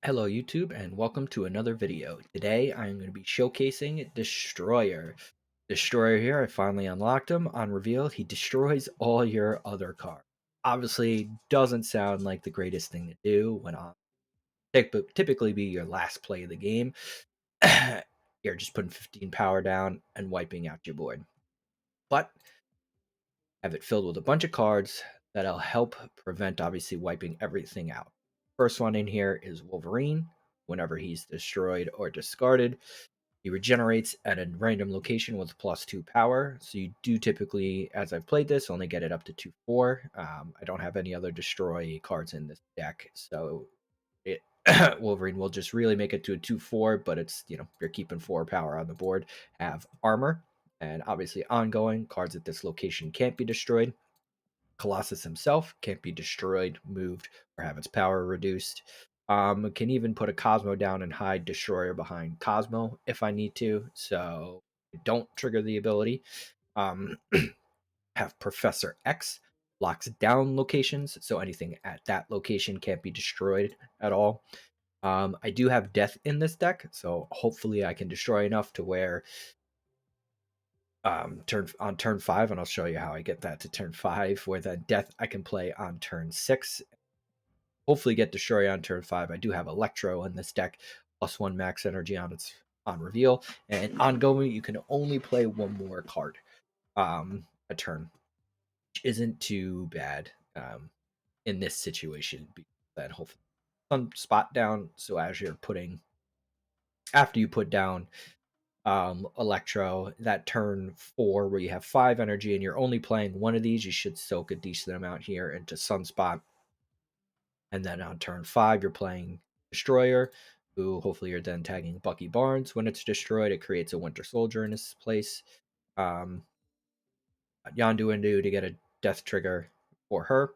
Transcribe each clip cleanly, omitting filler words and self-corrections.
Hello YouTube and welcome to another video. Today I'm going to be showcasing Destroyer. Destroyer here, I finally unlocked him. On reveal, he destroys all your other cards. Obviously, doesn't sound like the greatest thing to do when on typically be your last play of the game. You're just putting 15 power down and wiping out your board. But have it filled with a bunch of cards that'll help prevent obviously wiping everything out. First one in here is Wolverine. Whenever he's destroyed or discarded, he regenerates at a random location with +2 power. So you do typically, as I've played this, only get it up to 2/4. I don't have any other destroy cards in this deck, so it Wolverine will just really make it to a 2/4, but it's, you're keeping 4 power on the board. Have armor, and obviously ongoing cards at this location can't be destroyed. Colossus himself can't be destroyed, moved, or have its power reduced. Can even put a Cosmo down and hide Destroyer behind Cosmo if I need to, so don't trigger the ability. Um, have Professor X, locks down locations, so anything at that location can't be destroyed at all. I do have Death in this deck, so hopefully I can destroy enough to where turn 5, and I'll show you how I get that to turn 5, where that Death I can play on turn 6, hopefully get Destroy on turn 5. I do have Electro in this deck, +1 max energy on reveal, and ongoing you can only play one more card a turn, which isn't too bad in this situation. Then hopefully some spot down, so as you're putting after you put down Electro, that turn 4 where you have 5 energy and you're only playing one of these, you should soak a decent amount here into Sunspot. And then on turn 5, you're playing Destroyer, who hopefully you're then tagging Bucky Barnes. When it's destroyed, it creates a Winter Soldier in its place. Um, Yondu Indu to get a death trigger for her.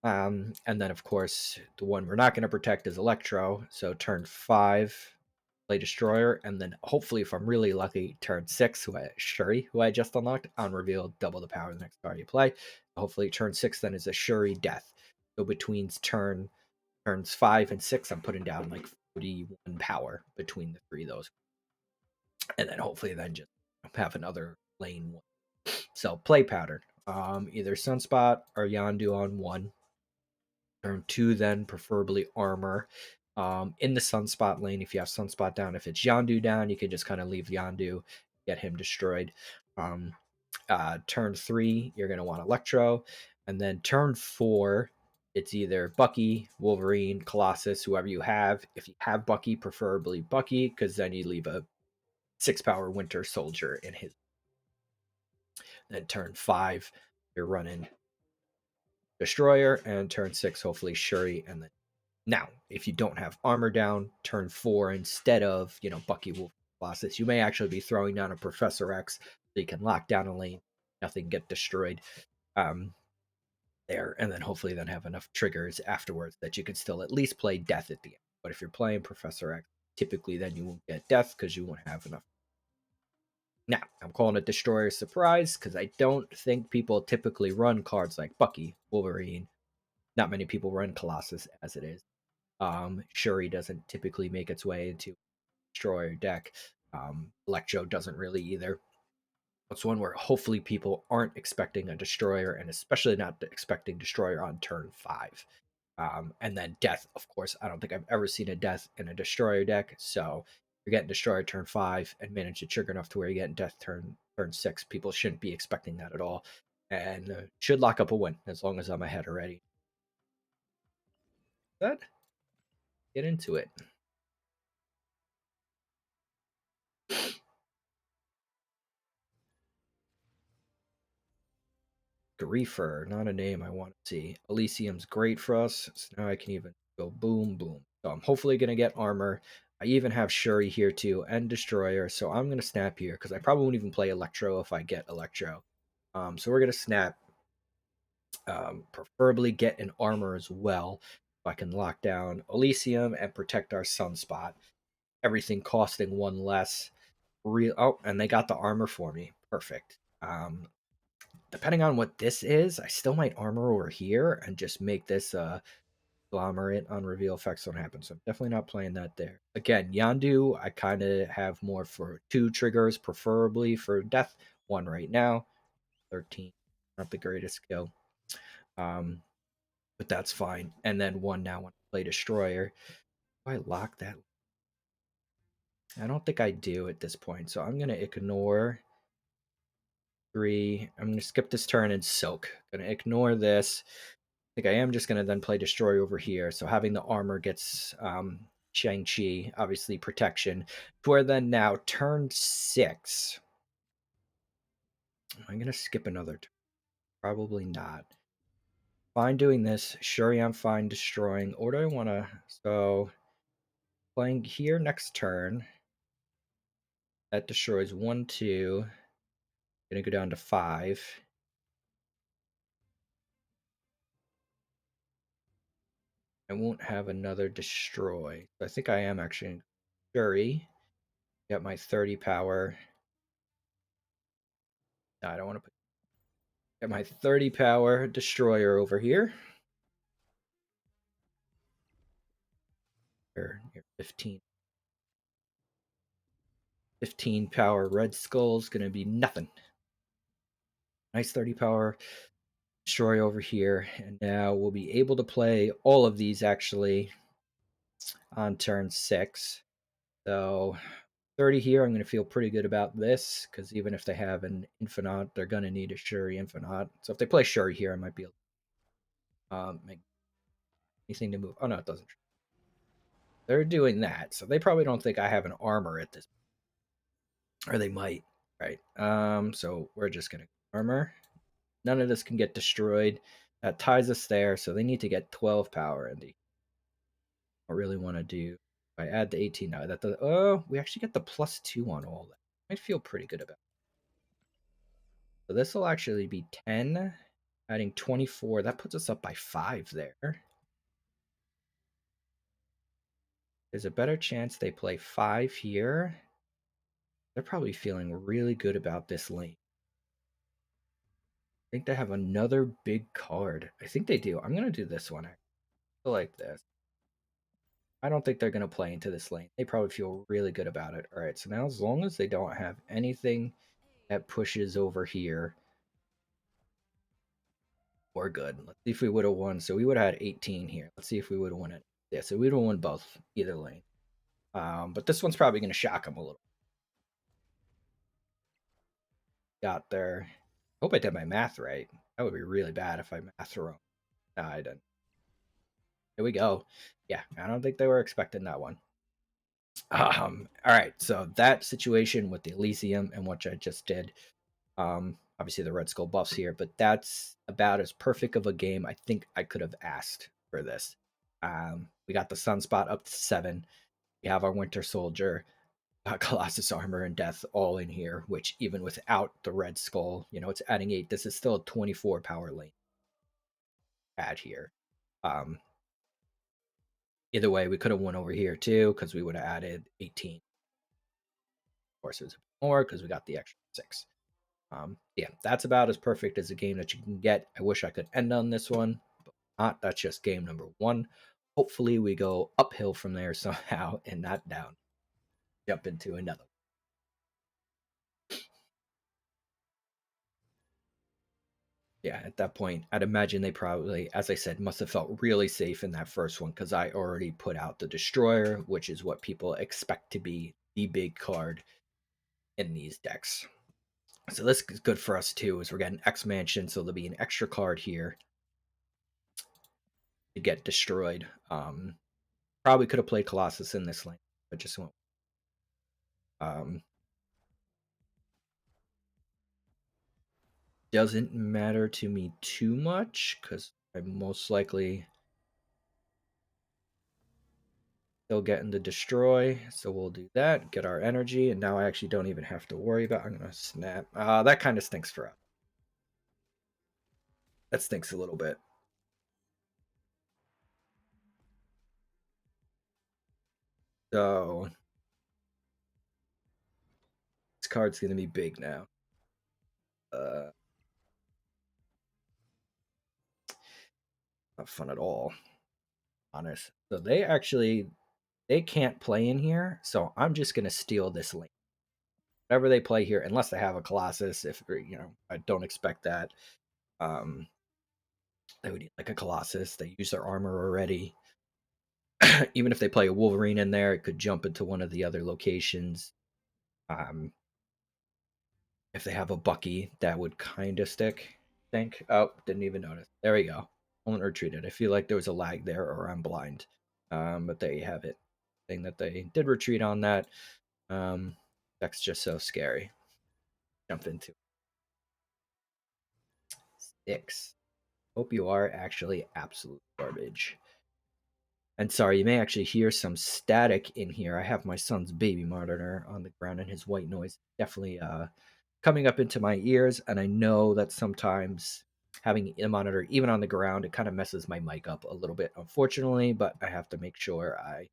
And then, of course, the one we're not going to protect is Electro. So turn 5, play Destroyer, and then hopefully, if I'm really lucky, turn 6, Shuri, who I just unlocked, on reveal, double the power of the next card you play. Hopefully, turn 6 then is a Shuri death. So between turns 5 and 6, I'm putting down like 41 power between the three of those. And then hopefully then just have another lane one. So play pattern. Either Sunspot or Yondu on 1. Turn 2, then preferably armor. In the Sunspot lane, if you have Sunspot down, if it's Yondu down, you can just kind of leave Yondu, get him destroyed. Turn 3, you're going to want Electro. And then turn 4, it's either Bucky, Wolverine, Colossus, whoever you have. If you have Bucky, preferably Bucky, because then you leave a 6 power Winter Soldier in his. Then turn 5, you're running Destroyer, and turn 6, hopefully Shuri. And then now, if you don't have armor down, turn 4, instead of, Bucky, Wolverine, Colossus, you may actually be throwing down a Professor X so you can lock down a lane, nothing get destroyed. There, and then hopefully then have enough triggers afterwards that you can still at least play death at the end. But if you're playing Professor X, typically then you won't get death because you won't have enough. Now, I'm calling it Destroyer Surprise because I don't think people typically run cards like Bucky, Wolverine. Not many people run Colossus as it is. Shuri doesn't typically make its way into Destroyer deck. Electro doesn't really either. It's one where hopefully people aren't expecting a Destroyer, and especially not expecting Destroyer on turn 5. And then Death, of course, I don't think I've ever seen a Death in a Destroyer deck, so you're getting Destroyer turn 5 and manage to trigger enough to where you're getting Death turn 6. People shouldn't be expecting that at all, and should lock up a win as long as I'm ahead already. Good. Get into it. Griefer, not a name I want to see. Elysium's great for us, so now I can even go boom, boom. So I'm hopefully going to get armor. I even have Shuri here too, and Destroyer, so I'm going to snap here, because I probably won't even play Electro if I get Electro. So we're going to snap. Preferably get an armor as well, so I can lock down Elysium and protect our Sunspot. Everything costing 1 less. Oh, and they got the armor for me. Perfect. Depending on what this is, I still might armor over here and just make this Agglomerate on reveal effects don't happen, so I'm definitely not playing that there. Again, Yandu, I kind of have more for 2 triggers, preferably for death. 1 right now, 13, not the greatest skill. But that's fine. And then 1 now when I play Destroyer. Do I lock that? I don't think I do at this point, so I'm going to ignore 3. I'm going to skip this turn and soak. Going to ignore this. I think I am just going to then play Destroy over here. So having the armor gets Shang-Chi, obviously protection. For then now, turn 6. Am I going to skip another turn? Probably not. Fine doing this. Shuri, I'm fine destroying. Or do I want to... So, playing here next turn. That destroys 1, 2. Going to go down to 5. I won't have another destroy. I think I am actually Shuri. Get my 30 power. No, I don't want to put. Get my 30 power destroyer over here. Or 15. 15 power red skull's gonna be nothing. Nice 30 power destroy over here. And now we'll be able to play all of these actually on turn 6. So 30 here, I'm going to feel pretty good about this, because even if they have an Infinite, they're going to need a Shuri Infinite. So if they play Shuri here, I might be able to make anything to move. Oh, no, it doesn't. They're doing that, so they probably don't think I have an armor at this point. Or they might, right? So we're just going to armor. None of this can get destroyed. That ties us there, so they need to get 12 power. And I really want to do... I add the 18 now. That does, oh, we actually get the +2 on all that. I feel pretty good about it. So this will actually be 10, adding 24. That puts us up by 5 there. There's a better chance they play 5 here. They're probably feeling really good about this lane. I think they have another big card. I think they do. I'm going to do this one. I feel like this. I don't think they're going to play into this lane. They probably feel really good about it. All right, so now as long as they don't have anything that pushes over here, we're good. Let's see if we would have won. So we would have had 18 here. Let's see if we would have won it. Yeah, so we would have won both, either lane. But this one's probably going to shock them a little. Got there. Hope I did my math right. That would be really bad if I math wrong. No, I didn't. Here we go. Yeah, I don't think they were expecting that one. All right, so that situation with the Elysium and what I just did. Obviously the Red Skull buffs here, but that's about as perfect of a game I think I could have asked for this. We got the Sunspot up to 7. We have our Winter Soldier, Colossus Armor, and Death all in here, which even without the Red Skull, it's adding 8. This is still a 24 power lane add here. Either way, we could have won over here too, because we would have added 18. Of course, it was a bit more because we got the extra 6. Yeah, that's about as perfect as a game that you can get. I wish I could end on this one, but not. That's just game number 1. Hopefully, we go uphill from there somehow and not down. Jump into another. Yeah, at that point, I'd imagine they probably, as I said, must have felt really safe in that first one because I already put out the Destroyer, which is what people expect to be the big card in these decks. So this is good for us too, as we're getting X Mansion, so there'll be an extra card here to get destroyed. Probably could have played Colossus in this lane, but just won't. Doesn't matter to me too much because I'm most likely still getting the destroy. So we'll do that, get our energy, and now I actually don't even have to worry about. I'm gonna snap. That kind of stinks for us. That stinks a little bit. So this card's gonna be big now. Not fun at all. honest. So they can't play in here. So I'm just gonna steal this lane. Whatever they play here, unless they have a Colossus. If I don't expect that. Um, they would need like a Colossus. They use their armor already. Even if they play a Wolverine in there, it could jump into one of the other locations. Um, if they have a Bucky, that would kind of stick. I think. Oh, didn't even notice. There we go. Only retreated. I feel like there was a lag there, or I'm blind. But there you have it. Thing that they did retreat on that. That's just so scary. Jump into 6. Hope you are actually absolute garbage. And sorry, you may actually hear some static in here. I have my son's baby monitor on the ground, and his white noise definitely coming up into my ears. And I know that sometimes having a monitor, even on the ground, it kind of messes my mic up a little bit, unfortunately. But I have to make sure I,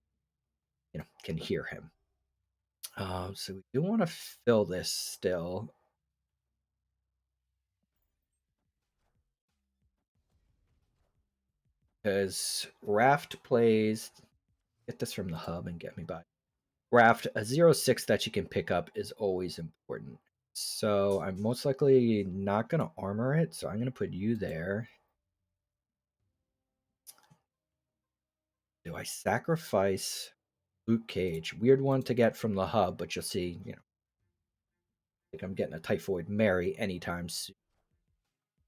can hear him. So we do want to fill this still. Because Raft plays, get this from the hub and get me by. Raft, a 0-6 that you can pick up is always important. So I'm most likely not going to armor it, so I'm going to put you there. Do I sacrifice Luke Cage? Weird one to get from the hub, but you'll see, like I'm getting a Typhoid Mary anytime soon.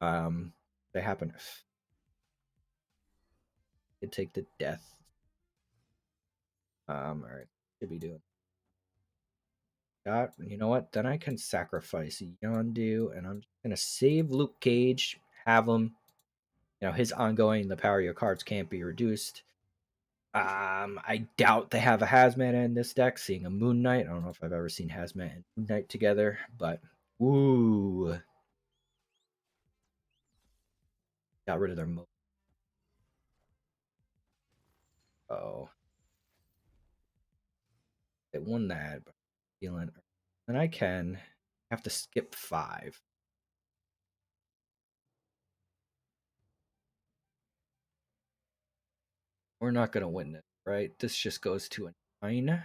They happen to take the death. All right, should be doing. You know what? Then I can sacrifice Yondu, and I'm just gonna save Luke Cage. Have him. His ongoing. The power of your cards can't be reduced. I doubt they have a Hazmat in this deck. Seeing a Moon Knight, I don't know if I've ever seen Hazmat and Moon Knight together, but ooh, got rid of their mo. Oh, they won that, but feeling. And I can have to skip 5. We're not gonna win this, right? This just goes to a 9.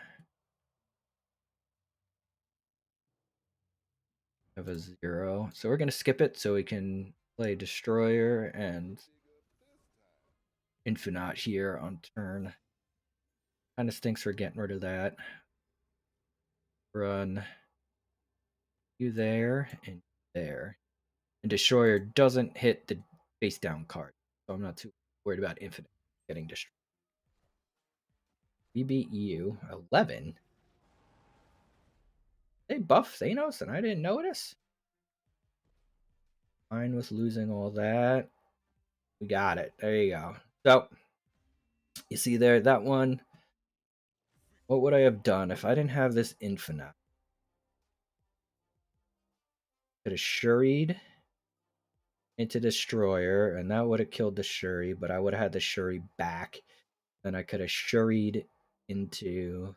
Of a 0. So we're gonna skip it so we can play Destroyer and Infinite here on turn. Kind of stinks for getting rid of that. Run you there and there. And Destroyer doesn't hit the face down card. So I'm not too worried about Infinite getting destroyed. We beat you 11. They buff Thanos and I didn't notice. Fine with losing all that. We got it. There you go. So you see there, that one. What would I have done if I didn't have this Infinite? Could have Shuried into Destroyer, and that would have killed the Shuri, but I would have had the Shuri back. Then I could have Shuried into.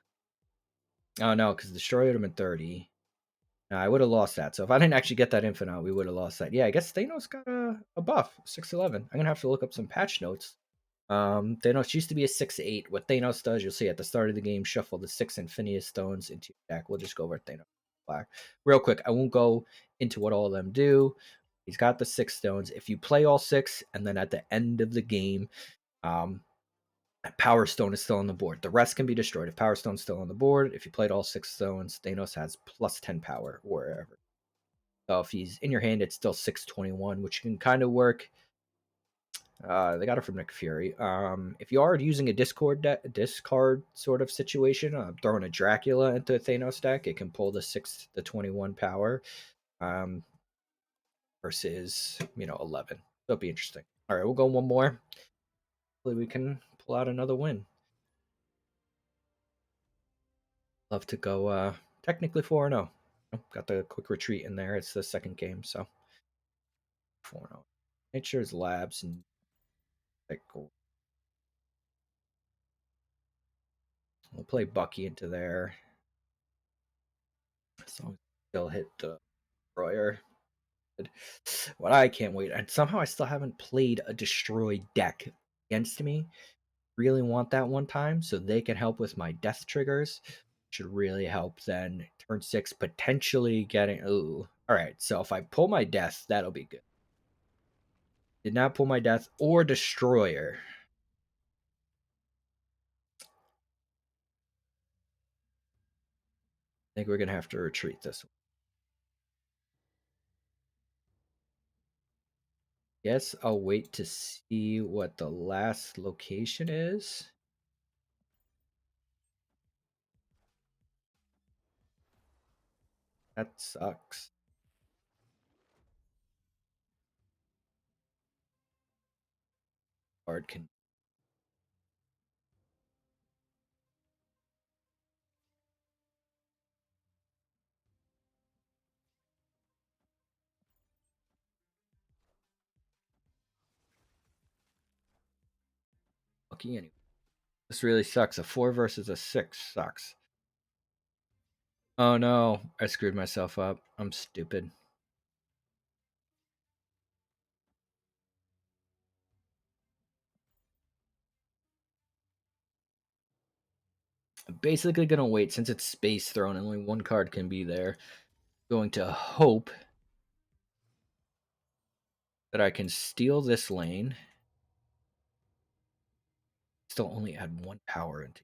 Oh no, because Destroyer would have been 30. No, I would have lost that. So if I didn't actually get that Infinite, we would have lost that. Yeah, I guess Thanos got a buff, 6'11. I'm gonna have to look up some patch notes. Thanos used to be a 6'8. What Thanos does, you'll see at the start of the game, shuffle the 6 Infinity Stones into your deck. We'll just go over Thanos Black. Real quick, I won't go into what all of them do. He's got the 6 stones. If you play all 6, and then at the end of the game, Power Stone is still on the board. The rest can be destroyed. If Power Stone's still on the board, if you played all 6 stones, Thanos has plus 10 power wherever. So if he's in your hand, it's still 621, which can kind of work. They got it from Nick Fury. If you are using a discard sort of situation, throwing a Dracula into a Thanos deck, it can pull the 21 power, versus 11. So it'll be interesting. All right, we'll go one more. Hopefully, we can pull out another win. Love to go technically 4-0. Got the quick retreat in there. It's the second game, so 4-0. Nature's Labs and we'll play Bucky into there. So still hit the Destroyer. What I can't wait. And somehow I still haven't played a destroyed deck against me really want that one time, so they can help with my death triggers. Should really help then. Turn 6, potentially getting... Ooh. Alright, so if I pull my death, that'll be good. Did not pull my death or destroyer. I think we're going to have to retreat this one. Guess I'll wait to see what the last location is. That sucks. Card can... Lucky anyway. This really sucks. A 4 versus a 6 sucks. Oh no, I screwed myself up. I'm stupid. I'm basically going to wait since it's Space Throne and only one card can be there. Going to hope that I can steal this lane. Still only add 1 power into...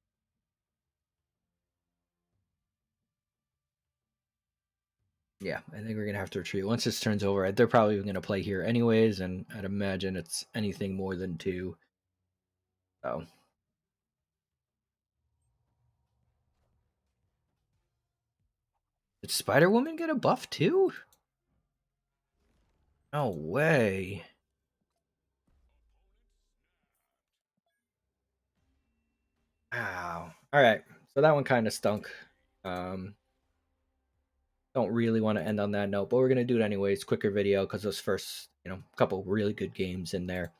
Yeah, I think we're going to have to retreat. Once this turns over, they're probably going to play here anyways, and I'd imagine it's anything more than 2. So... Did Spider-Woman get a buff too? No way. Wow. Alright, so that one kind of stunk. Don't really want to end on that note, but we're going to do it anyways. Quicker video because those first, couple really good games in there.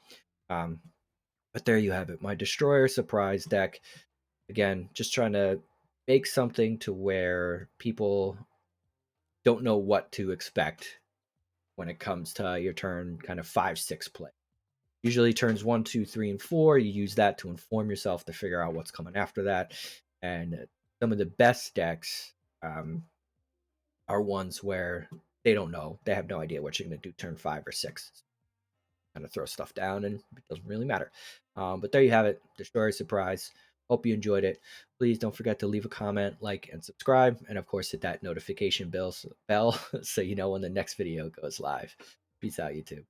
But there you have it. My Destroyer Surprise deck. Again, just trying to make something to where people don't know what to expect when it comes to your turn kind of 5-6 play. Usually turns 1, 2, 3, and 4, you use that to inform yourself to figure out what's coming after that. And some of the best decks are ones where they don't know. They have no idea what you're going to do turn 5 or 6. Kind of throw stuff down, and it doesn't really matter. But there you have it. Destroyer Surprise. Hope you enjoyed it. Please don't forget to leave a comment, like, and subscribe. And, of course, hit that notification bell so you know when the next video goes live. Peace out, YouTube.